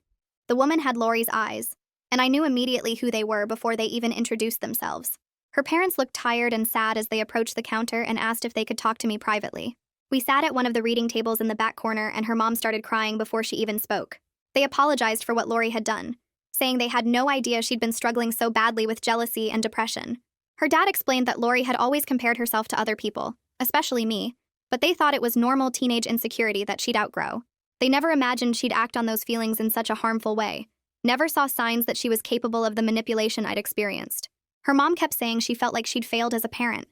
The woman had Lori's eyes, and I knew immediately who they were before they even introduced themselves. Her parents looked tired and sad as they approached the counter and asked if they could talk to me privately. We sat at one of the reading tables in the back corner, and her mom started crying before she even spoke. They apologized for what Lori had done, saying they had no idea she'd been struggling so badly with jealousy and depression. Her dad explained that Lori had always compared herself to other people, especially me, but they thought it was normal teenage insecurity that she'd outgrow. They never imagined she'd act on those feelings in such a harmful way, never saw signs that she was capable of the manipulation I'd experienced. Her mom kept saying she felt like she'd failed as a parent,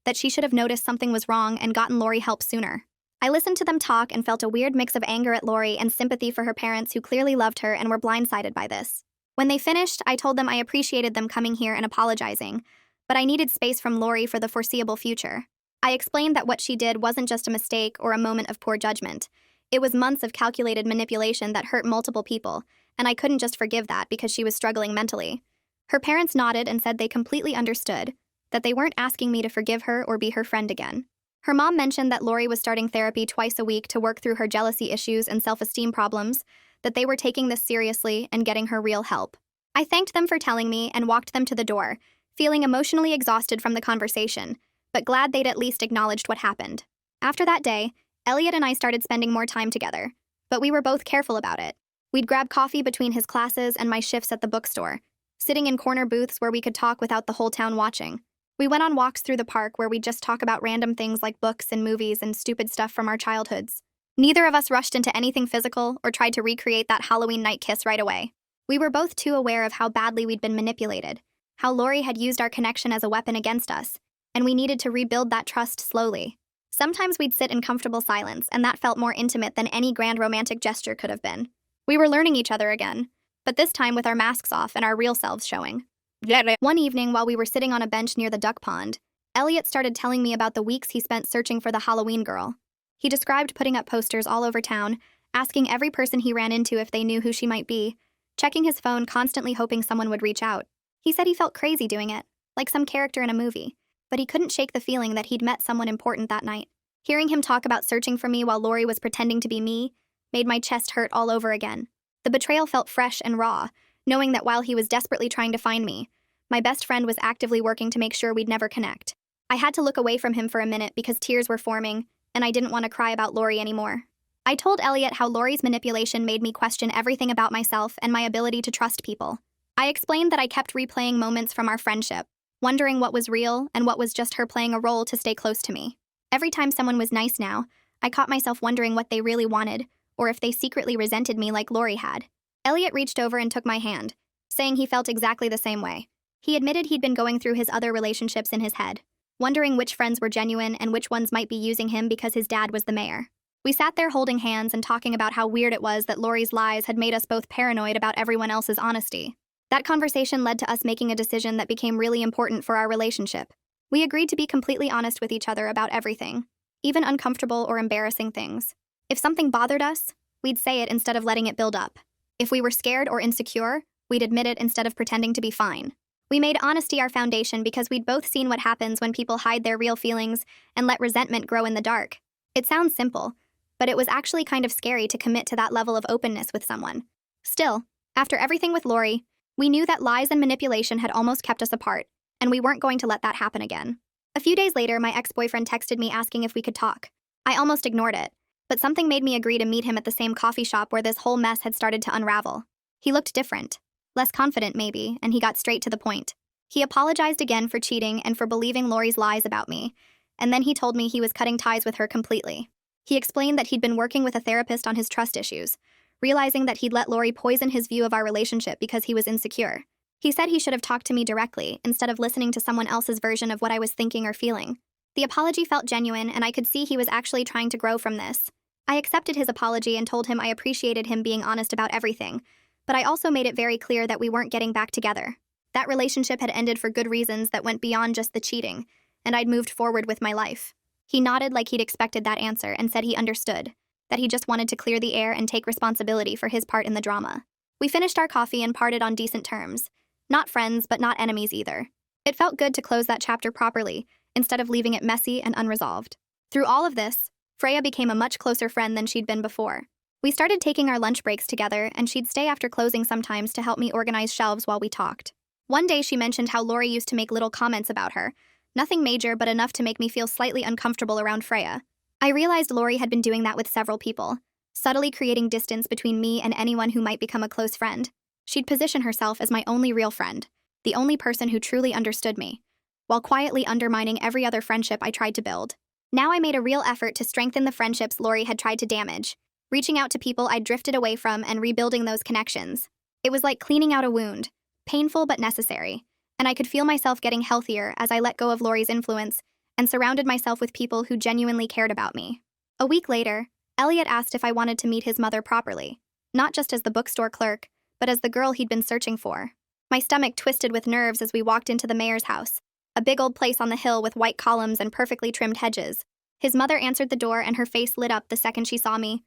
that she should have noticed something was wrong and gotten Lori help sooner. I listened to them talk and felt a weird mix of anger at Lori and sympathy for her parents who clearly loved her and were blindsided by this. When they finished, I told them I appreciated them coming here and apologizing, but I needed space from Lori for the foreseeable future. I explained that what she did wasn't just a mistake or a moment of poor judgment. It was months of calculated manipulation that hurt multiple people, and I couldn't just forgive that because she was struggling mentally. Her parents nodded and said they completely understood, that they weren't asking me to forgive her or be her friend again. Her mom mentioned that Lori was starting therapy twice a week to work through her jealousy issues and self-esteem problems, that they were taking this seriously and getting her real help. I thanked them for telling me and walked them to the door, feeling emotionally exhausted from the conversation, but glad they'd at least acknowledged what happened. After that day, Elliot and I started spending more time together, but we were both careful about it. We'd grab coffee between his classes and my shifts at the bookstore, sitting in corner booths where we could talk without the whole town watching. We went on walks through the park where we'd just talk about random things like books and movies and stupid stuff from our childhoods. Neither of us rushed into anything physical or tried to recreate that Halloween night kiss right away. We were both too aware of how badly we'd been manipulated, how Lori had used our connection as a weapon against us, and we needed to rebuild that trust slowly. Sometimes we'd sit in comfortable silence, and that felt more intimate than any grand romantic gesture could have been. We were learning each other again, but this time with our masks off and our real selves showing. One evening, while we were sitting on a bench near the duck pond, Elliot started telling me about the weeks he spent searching for the Halloween girl. He described putting up posters all over town, asking every person he ran into if they knew who she might be, checking his phone constantly hoping someone would reach out. He said he felt crazy doing it, like some character in a movie, but he couldn't shake the feeling that he'd met someone important that night. Hearing him talk about searching for me while Lori was pretending to be me made my chest hurt all over again. The betrayal felt fresh and raw, knowing that while he was desperately trying to find me, my best friend was actively working to make sure we'd never connect. I had to look away from him for a minute because tears were forming, and I didn't want to cry about Lori anymore. I told Elliot how Lori's manipulation made me question everything about myself and my ability to trust people. I explained that I kept replaying moments from our friendship, wondering what was real and what was just her playing a role to stay close to me. Every time someone was nice now, I caught myself wondering what they really wanted, or if they secretly resented me like Lori had. Elliot reached over and took my hand, saying he felt exactly the same way. He admitted he'd been going through his other relationships in his head, wondering which friends were genuine and which ones might be using him because his dad was the mayor. We sat there holding hands and talking about how weird it was that Lori's lies had made us both paranoid about everyone else's honesty. That conversation led to us making a decision that became really important for our relationship. We agreed to be completely honest with each other about everything, even uncomfortable or embarrassing things. If something bothered us, we'd say it instead of letting it build up. If we were scared or insecure, we'd admit it instead of pretending to be fine. We made honesty our foundation because we'd both seen what happens when people hide their real feelings and let resentment grow in the dark. It sounds simple, but it was actually kind of scary to commit to that level of openness with someone. Still, after everything with Lori, we knew that lies and manipulation had almost kept us apart, and we weren't going to let that happen again. A few days later, my ex-boyfriend texted me asking if we could talk. I almost ignored it, but something made me agree to meet him at the same coffee shop where this whole mess had started to unravel. He looked different. Less confident, maybe, and he got straight to the point. He apologized again for cheating and for believing Lori's lies about me, and then he told me he was cutting ties with her completely. He explained that he'd been working with a therapist on his trust issues, realizing that he'd let Lori poison his view of our relationship because he was insecure. He said he should have talked to me directly, instead of listening to someone else's version of what I was thinking or feeling. The apology felt genuine, and I could see he was actually trying to grow from this. I accepted his apology and told him I appreciated him being honest about everything, but I also made it very clear that we weren't getting back together. That relationship had ended for good reasons that went beyond just the cheating, and I'd moved forward with my life. He nodded like he'd expected that answer and said he understood, that he just wanted to clear the air and take responsibility for his part in the drama. We finished our coffee and parted on decent terms. Not friends, but not enemies either. It felt good to close that chapter properly, instead of leaving it messy and unresolved. Through all of this, Freya became a much closer friend than she'd been before. We started taking our lunch breaks together, and she'd stay after closing sometimes to help me organize shelves while we talked. One day she mentioned how Lori used to make little comments about her, nothing major but enough to make me feel slightly uncomfortable around Freya. I realized Lori had been doing that with several people, subtly creating distance between me and anyone who might become a close friend. She'd position herself as my only real friend, the only person who truly understood me, while quietly undermining every other friendship I tried to build. Now I made a real effort to strengthen the friendships Lori had tried to damage, reaching out to people I'd drifted away from and rebuilding those connections. It was like cleaning out a wound, painful but necessary, and I could feel myself getting healthier as I let go of Lori's influence and surrounded myself with people who genuinely cared about me. A week later, Elliot asked if I wanted to meet his mother properly, not just as the bookstore clerk, but as the girl he'd been searching for. My stomach twisted with nerves as we walked into the mayor's house, a big old place on the hill with white columns and perfectly trimmed hedges. His mother answered the door and her face lit up the second she saw me.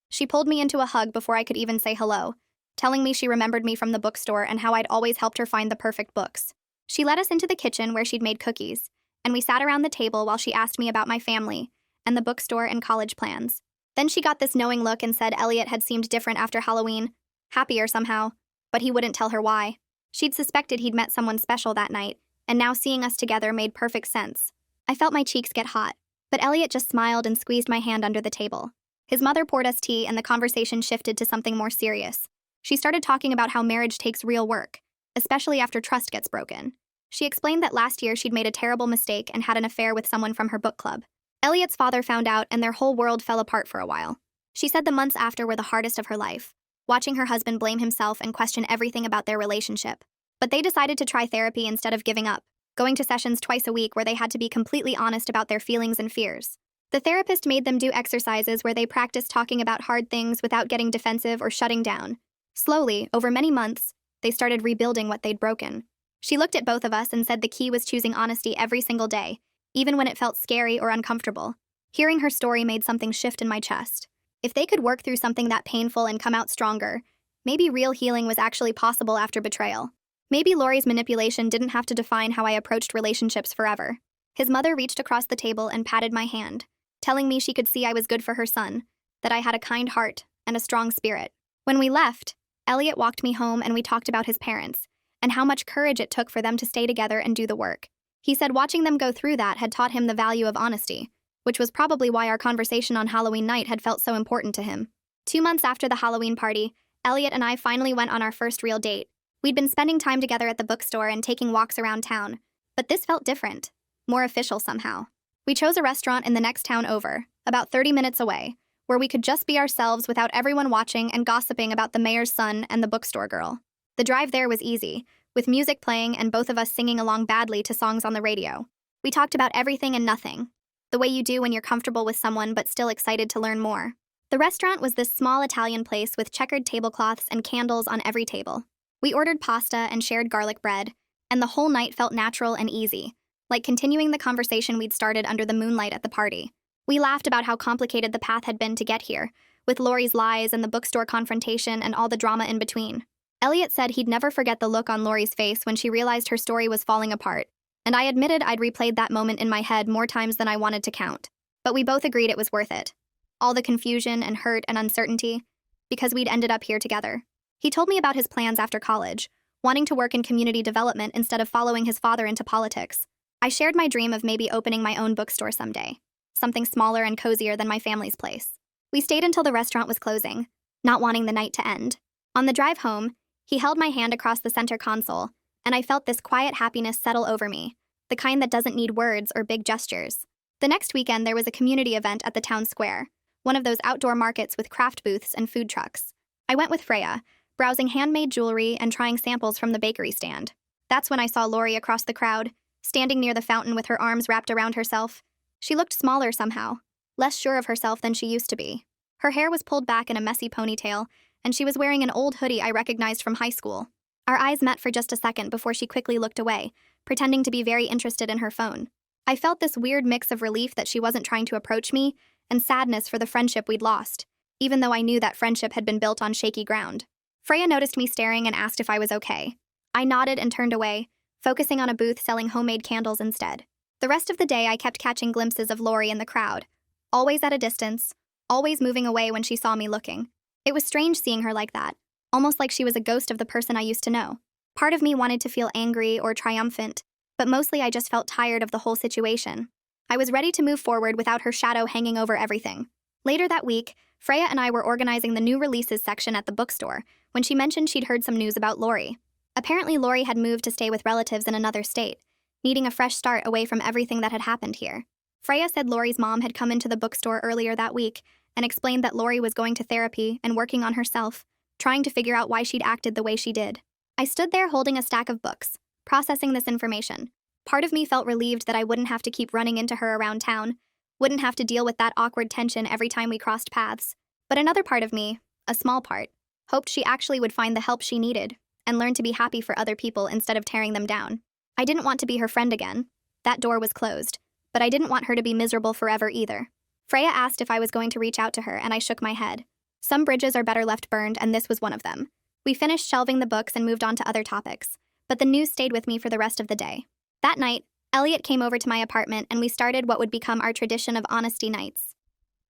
She pulled me into a hug before I could even say hello, telling me she remembered me from the bookstore and how I'd always helped her find the perfect books. She led us into the kitchen where she'd made cookies, and we sat around the table while she asked me about my family and the bookstore and college plans. Then she got this knowing look and said Elliot had seemed different after Halloween, happier somehow, but he wouldn't tell her why. She'd suspected he'd met someone special that night, and now seeing us together made perfect sense. I felt my cheeks get hot, but Elliot just smiled and squeezed my hand under the table. His mother poured us tea and the conversation shifted to something more serious. She started talking about how marriage takes real work, especially after trust gets broken. She explained that last year she'd made a terrible mistake and had an affair with someone from her book club. Elliot's father found out and their whole world fell apart for a while. She said the months after were the hardest of her life, watching her husband blame himself and question everything about their relationship. But they decided to try therapy instead of giving up, going to sessions twice a week where they had to be completely honest about their feelings and fears. The therapist made them do exercises where they practiced talking about hard things without getting defensive or shutting down. Slowly, over many months, they started rebuilding what they'd broken. She looked at both of us and said the key was choosing honesty every single day, even when it felt scary or uncomfortable. Hearing her story made something shift in my chest. If they could work through something that painful and come out stronger, maybe real healing was actually possible after betrayal. Maybe Lori's manipulation didn't have to define how I approached relationships forever. His mother reached across the table and patted my hand, telling me she could see I was good for her son, that I had a kind heart and a strong spirit. When we left, Elliot walked me home and we talked about his parents, and how much courage it took for them to stay together and do the work. He said watching them go through that had taught him the value of honesty, which was probably why our conversation on Halloween night had felt so important to him. 2 months after the Halloween party, Elliot and I finally went on our first real date. We'd been spending time together at the bookstore and taking walks around town, but this felt different, more official somehow. We chose a restaurant in the next town over, about 30 minutes away, where we could just be ourselves without everyone watching and gossiping about the mayor's son and the bookstore girl. The drive there was easy, with music playing and both of us singing along badly to songs on the radio. We talked about everything and nothing, the way you do when you're comfortable with someone but still excited to learn more. The restaurant was this small Italian place with checkered tablecloths and candles on every table. We ordered pasta and shared garlic bread, and the whole night felt natural and easy, like continuing the conversation we'd started under the moonlight at the party. We laughed about how complicated the path had been to get here, with Lori's lies and the bookstore confrontation and all the drama in between. Elliot said he'd never forget the look on Lori's face when she realized her story was falling apart, and I admitted I'd replayed that moment in my head more times than I wanted to count. But we both agreed it was worth it. All the confusion and hurt and uncertainty, because we'd ended up here together. He told me about his plans after college, wanting to work in community development instead of following his father into politics. I shared my dream of maybe opening my own bookstore someday, something smaller and cozier than my family's place. We stayed until the restaurant was closing, not wanting the night to end. On the drive home, he held my hand across the center console, and I felt this quiet happiness settle over me, the kind that doesn't need words or big gestures. The next weekend, there was a community event at the town square, one of those outdoor markets with craft booths and food trucks. I went with Freya, browsing handmade jewelry and trying samples from the bakery stand. That's when I saw Lori across the crowd, standing near the fountain with her arms wrapped around herself. She looked smaller somehow, less sure of herself than she used to be. Her hair was pulled back in a messy ponytail, and she was wearing an old hoodie I recognized from high school. Our eyes met for just a second before she quickly looked away, pretending to be very interested in her phone. I felt this weird mix of relief that she wasn't trying to approach me, and sadness for the friendship we'd lost, even though I knew that friendship had been built on shaky ground. Freya noticed me staring and asked if I was okay. I nodded and turned away, focusing on a booth selling homemade candles instead. The rest of the day, I kept catching glimpses of Lori in the crowd, always at a distance, always moving away when she saw me looking. It was strange seeing her like that, almost like she was a ghost of the person I used to know. Part of me wanted to feel angry or triumphant, but mostly I just felt tired of the whole situation. I was ready to move forward without her shadow hanging over everything. Later that week, Freya and I were organizing the new releases section at the bookstore when she mentioned she'd heard some news about Lori. Apparently, Lori had moved to stay with relatives in another state, needing a fresh start away from everything that had happened here. Freya said Lori's mom had come into the bookstore earlier that week and explained that Lori was going to therapy and working on herself, trying to figure out why she'd acted the way she did. I stood there holding a stack of books, processing this information. Part of me felt relieved that I wouldn't have to keep running into her around town, wouldn't have to deal with that awkward tension every time we crossed paths. But another part of me, a small part, hoped she actually would find the help she needed and learn to be happy for other people instead of tearing them down. I didn't want to be her friend again. That door was closed, but I didn't want her to be miserable forever either. Freya asked if I was going to reach out to her, and I shook my head. Some bridges are better left burned, and this was one of them. We finished shelving the books and moved on to other topics, but the news stayed with me for the rest of the day. That night, Elliot came over to my apartment and we started what would become our tradition of honesty nights.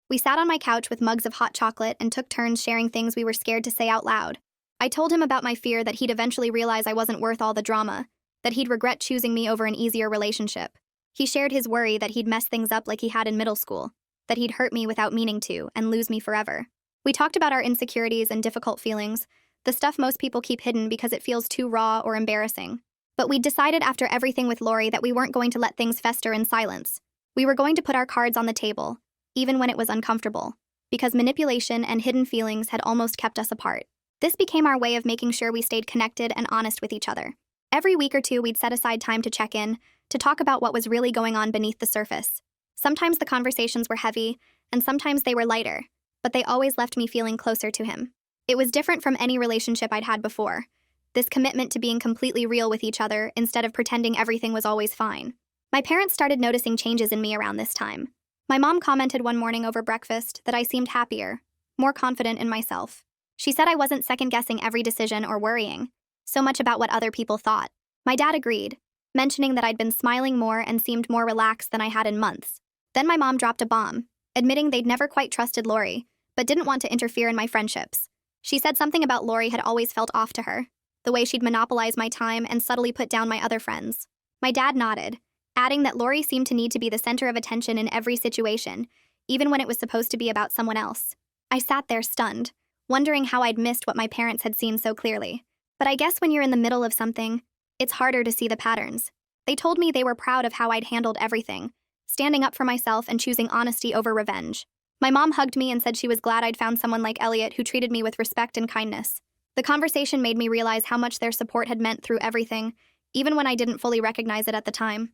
We sat on my couch with mugs of hot chocolate and took turns sharing things we were scared to say out loud. I told him about my fear that he'd eventually realize I wasn't worth all the drama, that he'd regret choosing me over an easier relationship. He shared his worry that he'd mess things up like he had in middle school, that he'd hurt me without meaning to and lose me forever. We talked about our insecurities and difficult feelings, the stuff most people keep hidden because it feels too raw or embarrassing. But we decided after everything with Lori that we weren't going to let things fester in silence. We were going to put our cards on the table, even when it was uncomfortable, because manipulation and hidden feelings had almost kept us apart. This became our way of making sure we stayed connected and honest with each other. Every week or two, we'd set aside time to check in, to talk about what was really going on beneath the surface. Sometimes the conversations were heavy, and sometimes they were lighter, but they always left me feeling closer to him. It was different from any relationship I'd had before. This commitment to being completely real with each other instead of pretending everything was always fine. My parents started noticing changes in me around this time. My mom commented one morning over breakfast that I seemed happier, more confident in myself. She said I wasn't second-guessing every decision or worrying so much about what other people thought. My dad agreed, mentioning that I'd been smiling more and seemed more relaxed than I had in months. Then my mom dropped a bomb, admitting they'd never quite trusted Lori, but didn't want to interfere in my friendships. She said something about Lori had always felt off to her, the way she'd monopolize my time and subtly put down my other friends. My dad nodded, adding that Lori seemed to need to be the center of attention in every situation, even when it was supposed to be about someone else. I sat there stunned, wondering how I'd missed what my parents had seen so clearly. But I guess when you're in the middle of something, it's harder to see the patterns. They told me they were proud of how I'd handled everything, standing up for myself and choosing honesty over revenge. My mom hugged me and said she was glad I'd found someone like Elliot who treated me with respect and kindness. The conversation made me realize how much their support had meant through everything, even when I didn't fully recognize it at the time.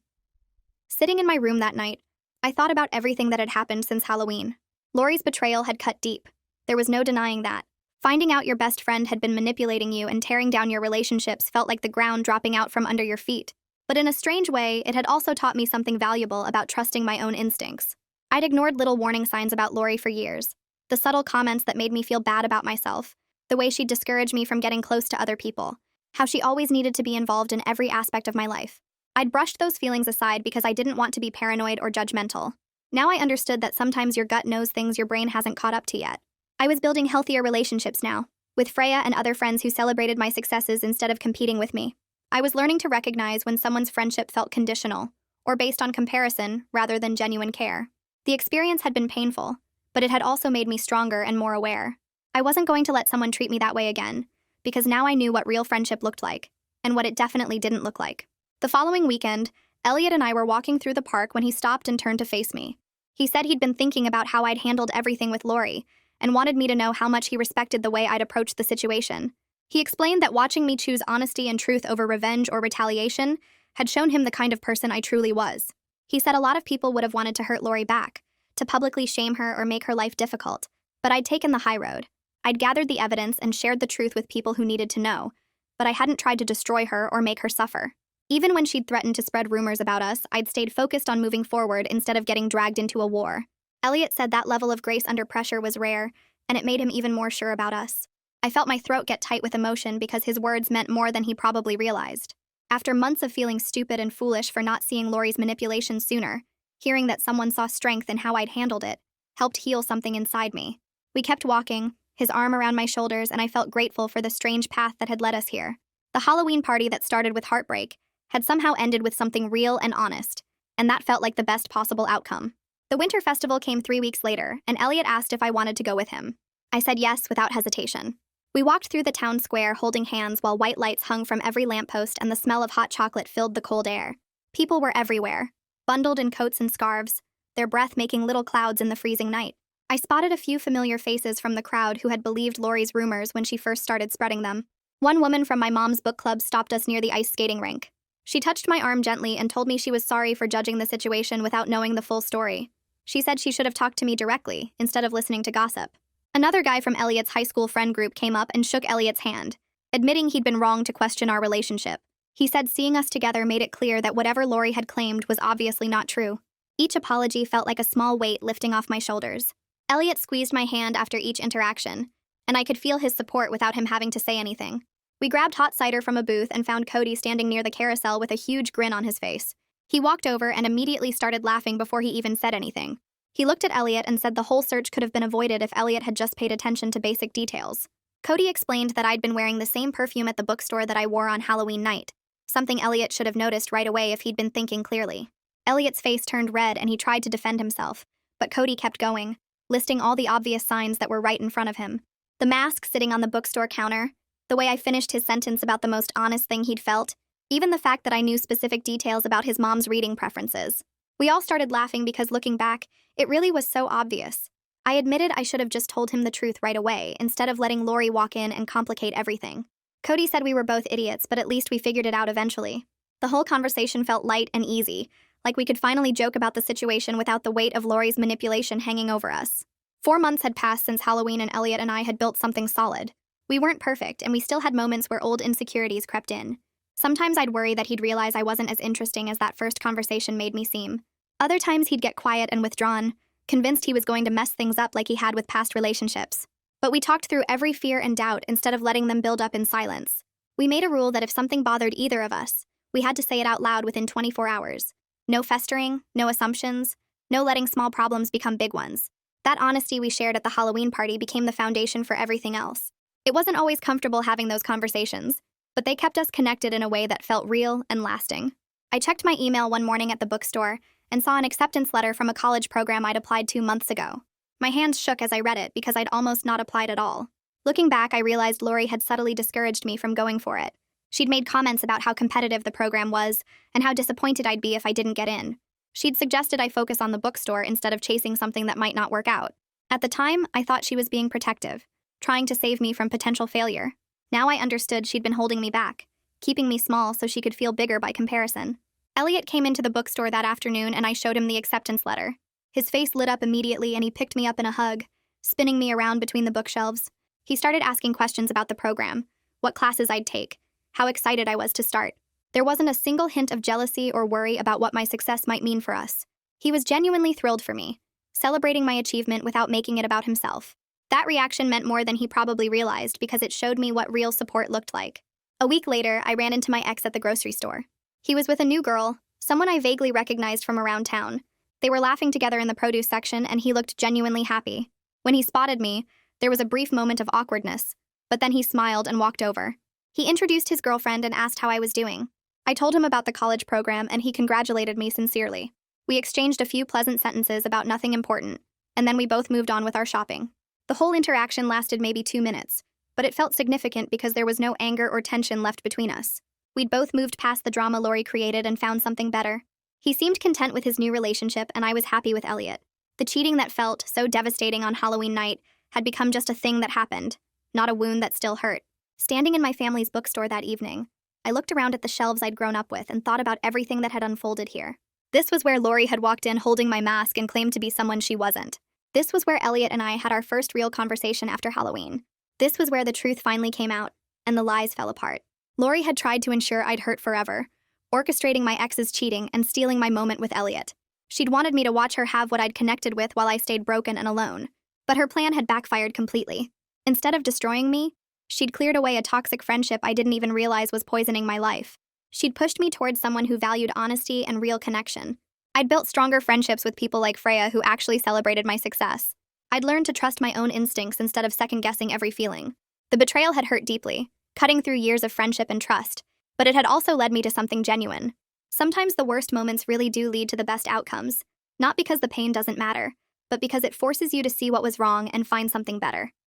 Sitting in my room that night, I thought about everything that had happened since Halloween. Lori's betrayal had cut deep. There was no denying that. Finding out your best friend had been manipulating you and tearing down your relationships felt like the ground dropping out from under your feet. But in a strange way, it had also taught me something valuable about trusting my own instincts. I'd ignored little warning signs about Lori for years. The subtle comments that made me feel bad about myself, the way she'd discourage me from getting close to other people, how she always needed to be involved in every aspect of my life. I'd brushed those feelings aside because I didn't want to be paranoid or judgmental. Now I understood that sometimes your gut knows things your brain hasn't caught up to yet. I was building healthier relationships now, with Freya and other friends who celebrated my successes instead of competing with me. I was learning to recognize when someone's friendship felt conditional, or based on comparison rather than genuine care. The experience had been painful, but it had also made me stronger and more aware. I wasn't going to let someone treat me that way again, because now I knew what real friendship looked like, and what it definitely didn't look like. The following weekend, Elliot and I were walking through the park when he stopped and turned to face me. He said he'd been thinking about how I'd handled everything with Lori, and wanted me to know how much he respected the way I'd approached the situation. He explained that watching me choose honesty and truth over revenge or retaliation had shown him the kind of person I truly was. He said a lot of people would have wanted to hurt Lori back, to publicly shame her or make her life difficult, but I'd taken the high road. I'd gathered the evidence and shared the truth with people who needed to know, but I hadn't tried to destroy her or make her suffer. Even when she'd threatened to spread rumors about us, I'd stayed focused on moving forward instead of getting dragged into a war. Elliot said that level of grace under pressure was rare, and it made him even more sure about us. I felt my throat get tight with emotion because his words meant more than he probably realized. After months of feeling stupid and foolish for not seeing Lori's manipulation sooner, hearing that someone saw strength in how I'd handled it helped heal something inside me. We kept walking, his arm around my shoulders, and I felt grateful for the strange path that had led us here. The Halloween party that started with heartbreak had somehow ended with something real and honest, and that felt like the best possible outcome. The winter festival came 3 weeks later, and Elliot asked if I wanted to go with him. I said yes without hesitation. We walked through the town square holding hands while white lights hung from every lamppost and the smell of hot chocolate filled the cold air. People were everywhere, bundled in coats and scarves, their breath making little clouds in the freezing night. I spotted a few familiar faces from the crowd who had believed Lori's rumors when she first started spreading them. One woman from my mom's book club stopped us near the ice skating rink. She touched my arm gently and told me she was sorry for judging the situation without knowing the full story. She said she should have talked to me directly, instead of listening to gossip. Another guy from Elliot's high school friend group came up and shook Elliot's hand, admitting he'd been wrong to question our relationship. He said seeing us together made it clear that whatever Lori had claimed was obviously not true. Each apology felt like a small weight lifting off my shoulders. Elliot squeezed my hand after each interaction, and I could feel his support without him having to say anything. We grabbed hot cider from a booth and found Cody standing near the carousel with a huge grin on his face. He walked over and immediately started laughing before he even said anything. He looked at Elliot and said the whole search could have been avoided if Elliot had just paid attention to basic details. Cody explained that I'd been wearing the same perfume at the bookstore that I wore on Halloween night, something Elliot should have noticed right away if he'd been thinking clearly. Elliot's face turned red and he tried to defend himself, but Cody kept going, listing all the obvious signs that were right in front of him. The mask sitting on the bookstore counter, the way I finished his sentence about the most honest thing he'd felt, even the fact that I knew specific details about his mom's reading preferences. We all started laughing because looking back, it really was so obvious. I admitted I should have just told him the truth right away, instead of letting Lori walk in and complicate everything. Cody said we were both idiots, but at least we figured it out eventually. The whole conversation felt light and easy, like we could finally joke about the situation without the weight of Lori's manipulation hanging over us. 4 months had passed since Halloween and Elliot and I had built something solid. We weren't perfect, and we still had moments where old insecurities crept in. Sometimes I'd worry that he'd realize I wasn't as interesting as that first conversation made me seem. Other times he'd get quiet and withdrawn, convinced he was going to mess things up like he had with past relationships. But we talked through every fear and doubt instead of letting them build up in silence. We made a rule that if something bothered either of us, we had to say it out loud within 24 hours. No festering, no assumptions, no letting small problems become big ones. That honesty we shared at the Halloween party became the foundation for everything else. It wasn't always comfortable having those conversations, but they kept us connected in a way that felt real and lasting. I checked my email one morning at the bookstore and saw an acceptance letter from a college program I'd applied to months ago. My hands shook as I read it because I'd almost not applied at all. Looking back, I realized Lori had subtly discouraged me from going for it. She'd made comments about how competitive the program was and how disappointed I'd be if I didn't get in. She'd suggested I focus on the bookstore instead of chasing something that might not work out. At the time, I thought she was being protective, trying to save me from potential failure. Now I understood she'd been holding me back, keeping me small so she could feel bigger by comparison. Elliot came into the bookstore that afternoon and I showed him the acceptance letter. His face lit up immediately and he picked me up in a hug, spinning me around between the bookshelves. He started asking questions about the program, what classes I'd take, how excited I was to start. There wasn't a single hint of jealousy or worry about what my success might mean for us. He was genuinely thrilled for me, celebrating my achievement without making it about himself. That reaction meant more than he probably realized because it showed me what real support looked like. A week later, I ran into my ex at the grocery store. He was with a new girl, someone I vaguely recognized from around town. They were laughing together in the produce section and he looked genuinely happy. When he spotted me, there was a brief moment of awkwardness, but then he smiled and walked over. He introduced his girlfriend and asked how I was doing. I told him about the college program and he congratulated me sincerely. We exchanged a few pleasant sentences about nothing important, and then we both moved on with our shopping. The whole interaction lasted maybe 2 minutes, but it felt significant because there was no anger or tension left between us. We'd both moved past the drama Lori created and found something better. He seemed content with his new relationship, and I was happy with Elliot. The cheating that felt so devastating on Halloween night had become just a thing that happened, not a wound that still hurt. Standing in my family's bookstore that evening, I looked around at the shelves I'd grown up with and thought about everything that had unfolded here. This was where Lori had walked in holding my mask and claimed to be someone she wasn't. This was where Elliot and I had our first real conversation after Halloween. This was where the truth finally came out, and the lies fell apart. Lori had tried to ensure I'd hurt forever, orchestrating my ex's cheating and stealing my moment with Elliot. She'd wanted me to watch her have what I'd connected with while I stayed broken and alone. But her plan had backfired completely. Instead of destroying me, she'd cleared away a toxic friendship I didn't even realize was poisoning my life. She'd pushed me towards someone who valued honesty and real connection. I'd built stronger friendships with people like Freya who actually celebrated my success. I'd learned to trust my own instincts instead of second-guessing every feeling. The betrayal had hurt deeply, cutting through years of friendship and trust, but it had also led me to something genuine. Sometimes the worst moments really do lead to the best outcomes, not because the pain doesn't matter, but because it forces you to see what was wrong and find something better.